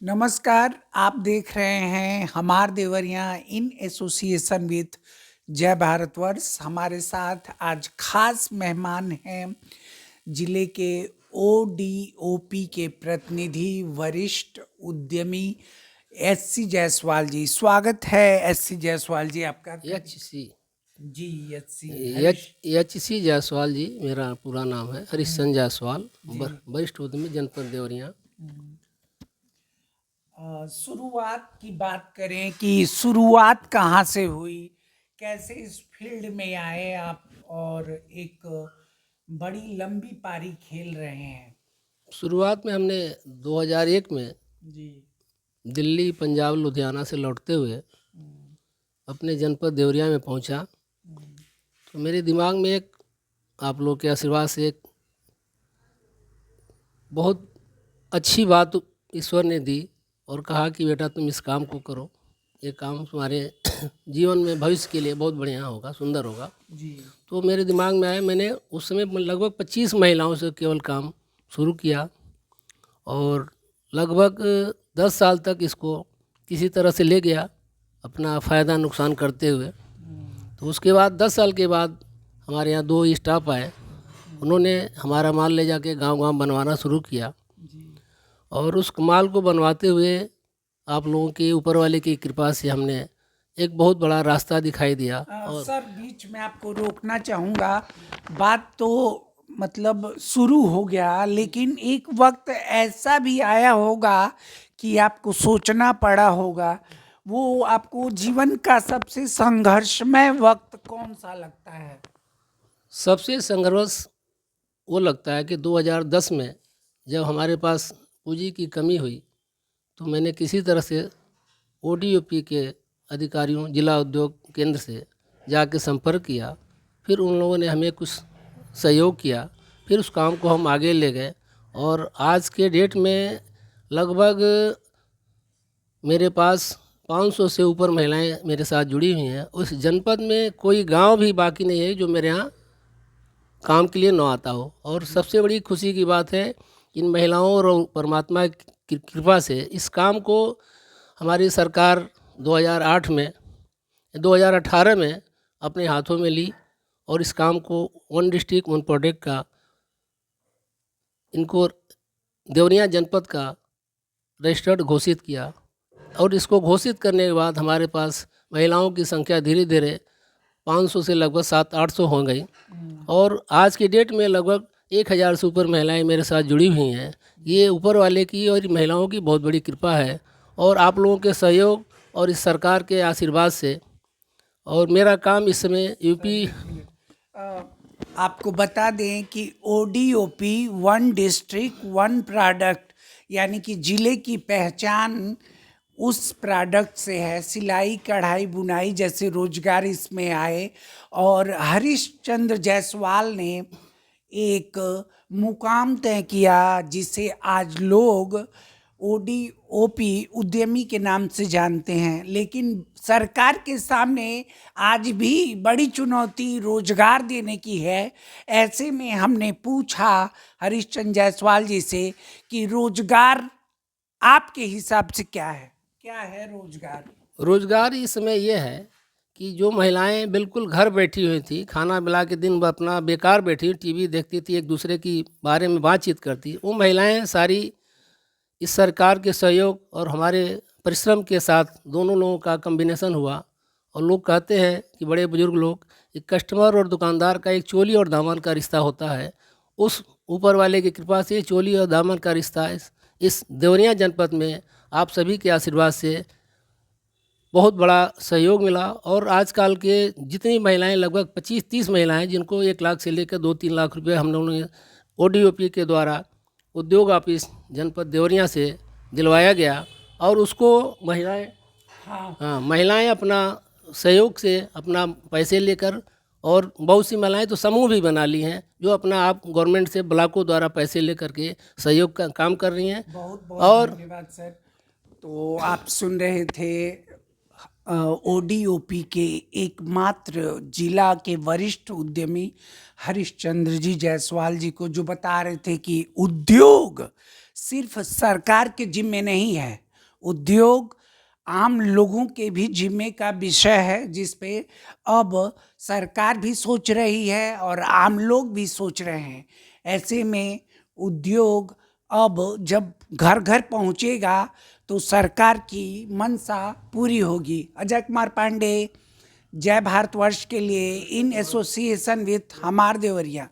नमस्कार, आप देख रहे हैं हमार देवरिया इन एसोसिएशन विथ जय भारतवर्ष। हमारे साथ आज खास मेहमान हैं जिले के ओडीओपी के प्रतिनिधि वरिष्ठ उद्यमी एससी जायसवाल जी। स्वागत है एससी जायसवाल जी आपका। H C ji SC Harish H C Jaiswal ji मेरा पूरा नाम है। हरिश्चंद्र जायसवाल, जी। वरिष्ठ उद्यमी, जनपद देवरिया। शुरुआत की बात करें कि शुरुआत कहाँ से हुई, कैसे इस फील्ड में आए आप और एक बड़ी लंबी पारी खेल रहे हैं। शुरुआत में हमने 2001 में जी। दिल्ली, पंजाब, लुधियाना से लौटते हुए अपने जनपद देवरिया में पहुंचा। तो मेरे दिमाग में एक, आप लोग के आशीर्वाद से, एक बहुत अच्छी बात ईश्वर ने दी और कहा कि बेटा तुम इस काम को करो, ये काम तुम्हारे जीवन में भविष्य के लिए बहुत बढ़िया होगा, सुंदर होगा। जी। तो मेरे दिमाग में आया, मैंने उस समय लगभग 25 महिलाओं से केवल काम शुरू किया और लगभग 10 साल तक इसको किसी तरह से ले गया, अपना फ़ायदा नुकसान करते हुए। तो उसके बाद 10 साल के बाद हमारे यहाँ 2 स्टाफ आए, उन्होंने हमारा माल ले जाके गांव-गांव बनवाना शुरू किया जी। और उस माल को बनवाते हुए आप लोगों के ऊपर वाले की कृपा से हमने एक बहुत बड़ा रास्ता दिखाई दिया। और सर बीच में आपको रोकना चाहूँगा, बात तो मतलब शुरू हो गया, लेकिन एक वक्त ऐसा भी आया होगा कि आपको सोचना पड़ा होगा। वो आपको जीवन का सबसे संघर्षमय वक्त कौन सा लगता है? सबसे संघर्ष वो लगता है कि 2010 में जब हमारे पास पूंजी की कमी हुई तो मैंने किसी तरह से ओडीओपी के अधिकारियों, जिला उद्योग केंद्र से जाके संपर्क किया। फिर उन लोगों ने हमें कुछ सहयोग किया, फिर उस काम को हम आगे ले गए और आज के डेट में लगभग मेरे पास 500 से ऊपर महिलाएं मेरे साथ जुड़ी हुई हैं। उस जनपद में कोई गांव भी बाकी नहीं है जो मेरे यहाँ काम के लिए न आता हो। और सबसे बड़ी खुशी की बात है, इन महिलाओं और परमात्मा की कृपा से इस काम को हमारी सरकार 2018 में अपने हाथों में ली और इस काम को वन डिस्ट्रिक्ट वन प्रोडक्ट का, इनको देवरिया जनपद का रजिस्टर्ड घोषित किया। और इसको घोषित करने के बाद हमारे पास महिलाओं की संख्या धीरे धीरे 500 से लगभग 700-800 हो गई और आज की डेट में लगभग 1000 से ऊपर महिलाएं मेरे साथ जुड़ी हुई हैं। ये ऊपर वाले की और महिलाओं की बहुत बड़ी कृपा है और आप लोगों के सहयोग और इस सरकार के आशीर्वाद से। और मेरा काम इस समय यूपी, आपको बता दें कि ODOP one district one product, यानी कि जिले की पहचान उस प्रोडक्ट से है। सिलाई, कढ़ाई, बुनाई जैसे रोजगार इसमें आए और हरिश्चंद्र जायसवाल ने एक मुकाम तय किया जिसे आज लोग ओडीओपी उद्यमी के नाम से जानते हैं। लेकिन सरकार के सामने आज भी बड़ी चुनौती रोजगार देने की है। ऐसे में हमने पूछा हरिश्चंद्र जायसवाल जी से कि रोजगार आपके हिसाब से क्या है रोजगार? रोजगार इस समय ये है कि जो महिलाएं बिल्कुल घर बैठी हुई थी, खाना मिला के दिन भर अपना बेकार बैठी टीवी देखती थी, एक दूसरे की बारे में बातचीत करती, वो महिलाएं सारी इस सरकार के सहयोग और हमारे परिश्रम के साथ दोनों लोगों का कॉम्बिनेशन हुआ। और लोग कहते हैं कि बड़े बुजुर्ग लोग, एक कस्टमर और दुकानदार का एक चोली और दामन का रिश्ता होता है। उस ऊपर वाले की कृपा से चोली और दामन का रिश्ता इस देवरिया जनपद में आप सभी के आशीर्वाद से बहुत बड़ा सहयोग मिला। और आजकल के जितनी महिलाएं, लगभग 25-30 महिलाएं, जिनको 1 लाख से लेकर 2-3 लाख रुपए हम लोगों ने ओडीओपी के द्वारा उद्योग ऑफिस जनपद देवरिया से दिलवाया गया और उसको महिलाएं अपना सहयोग से, अपना पैसे लेकर, और बहुत सी महिलाएं तो समूह भी बना ली हैं जो अपना आप गवर्नमेंट से ब्लॉकों द्वारा पैसे लेकर के सहयोग का काम कर रही हैं। बहुत और धन्यवाद सर। तो आप सुन रहे थे ओडीओपी के एकमात्र जिला के वरिष्ठ उद्यमी हरिश्चंद्र जी जायसवाल जी को, जो बता रहे थे कि उद्योग सिर्फ सरकार के जिम्मे नहीं है, उद्योग आम लोगों के भी जिम्मे का विषय है, जिस पे अब सरकार भी सोच रही है और आम लोग भी सोच रहे हैं। ऐसे में उद्योग अब जब घर घर पहुंचेगा तो सरकार की मंशा पूरी होगी। अजय कुमार पांडे, जय भारतवर्ष के लिए, इन एसोसिएशन विथ हमार देवरिया।